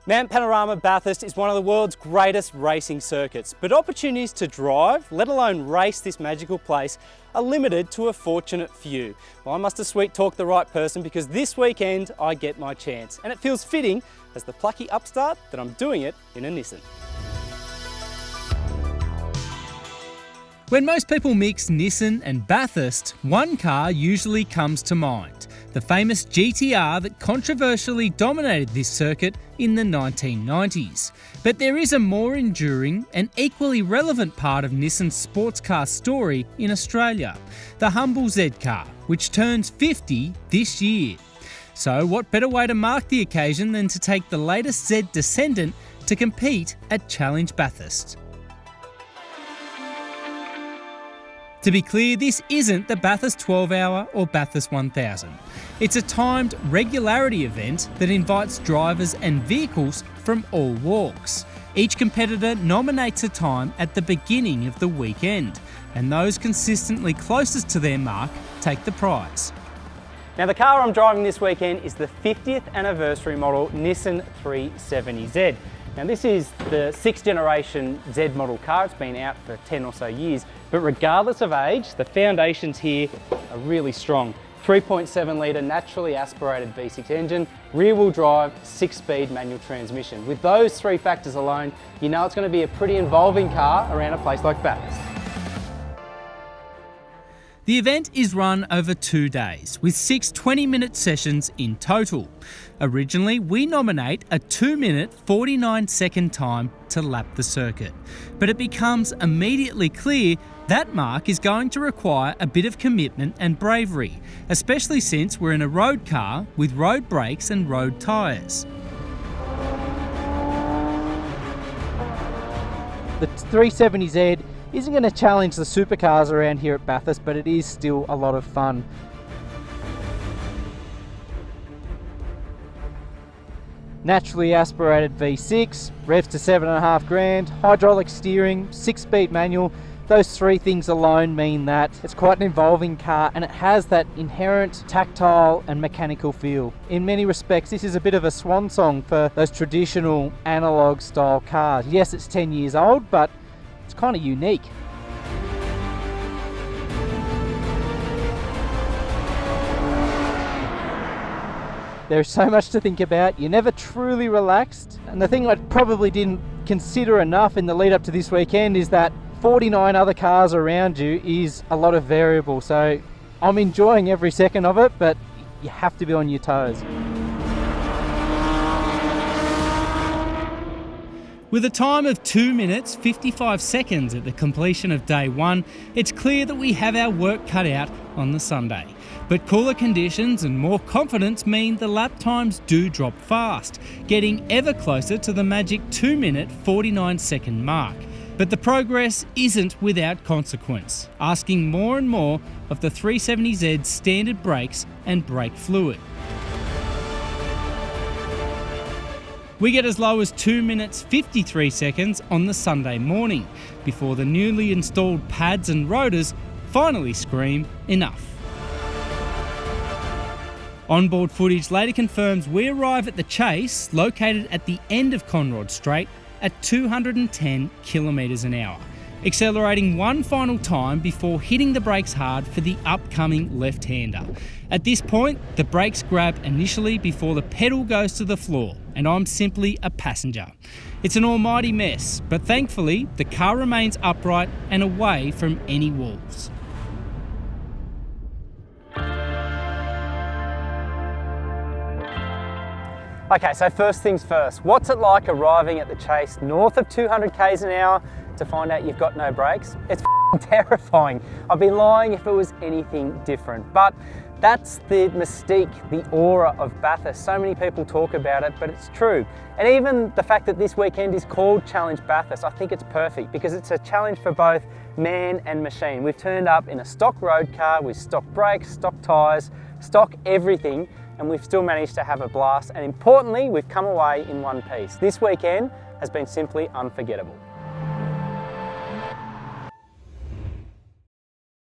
Mount Panorama Bathurst is one of the world's greatest racing circuits, but opportunities to drive, let alone race this magical place, are limited to a fortunate few. Well, I must have sweet talked the right person because this weekend I get my chance, and it feels fitting as the plucky upstart that I'm doing it in a Nissan. When most people mix Nissan and Bathurst, one car usually comes to mind, the famous GTR that controversially dominated this circuit in the 1990s. But there is a more enduring and equally relevant part of Nissan's sports car story in Australia, the humble Z car, which turns 50 this year. So what better way to mark the occasion than to take the latest Z descendant to compete at Challenge Bathurst? To be clear, this isn't the Bathurst 12-hour or Bathurst 1000. It's a timed regularity event that invites drivers and vehicles from all walks. Each competitor nominates a time at the beginning of the weekend, and those consistently closest to their mark take the prize. Now the car I'm driving this weekend is the 50th anniversary model Nissan 370Z. Now this is the 6th generation Z model car. It's been out for 10 or so years, but regardless of age, the foundations here are really strong. 3.7 litre naturally aspirated V6 engine, rear wheel drive, 6-speed manual transmission. With those three factors alone, you know it's going to be a pretty involving car around a place like Bathurst. The event is run over 2 days, with 6 20-minute sessions in total. Originally, we nominate a 2-minute 49-second time to lap the circuit, but it becomes immediately clear that mark is going to require a bit of commitment and bravery, especially since we're in a road car with road brakes and road tyres. The 370Z isn't going to challenge the supercars around here at Bathurst, but it is still a lot of fun. Naturally aspirated V6, revs to 7.5 grand, hydraulic steering, 6-speed manual. Those three things alone mean that it's quite an involving car, and it has that inherent tactile and mechanical feel. In many respects, this is a bit of a swan song for those traditional analog style cars. Yes, it's 10 years old, but it's kind of unique. There's so much to think about. You're never truly relaxed. And the thing I probably didn't consider enough in the lead up to this weekend is that 49 other cars around you is a lot of variable. So I'm enjoying every second of it, but you have to be on your toes. With a time of 2 minutes 55 seconds at the completion of day one, it's clear that we have our work cut out on the Sunday. But cooler conditions and more confidence mean the lap times do drop fast, getting ever closer to the magic 2 minute 49 second mark. But the progress isn't without consequence, asking more and more of the 370Z's standard brakes and brake fluid. We get as low as 2 minutes 53 seconds on the Sunday morning, before the newly installed pads and rotors finally scream enough. Onboard footage later confirms we arrive at the chase, located at the end of Conrod Straight, at 210 kilometres an hour, accelerating one final time before hitting the brakes hard for the upcoming left-hander. At this point, the brakes grab initially before the pedal goes to the floor, and I'm simply a passenger. It's an almighty mess, but thankfully the car remains upright and away from any walls. Okay, so first things first, what's it like arriving at the chase north of 200 k's an hour to find out you've got no brakes? It's terrifying. I'd be lying if it was anything different, but that's the mystique, the aura of Bathurst. So many people talk about it, but it's true. And even the fact that this weekend is called Challenge Bathurst, I think it's perfect because it's a challenge for both man and machine. We've turned up in a stock road car with stock brakes, stock tyres, stock everything, and we've still managed to have a blast. And importantly, we've come away in one piece. This weekend has been simply unforgettable.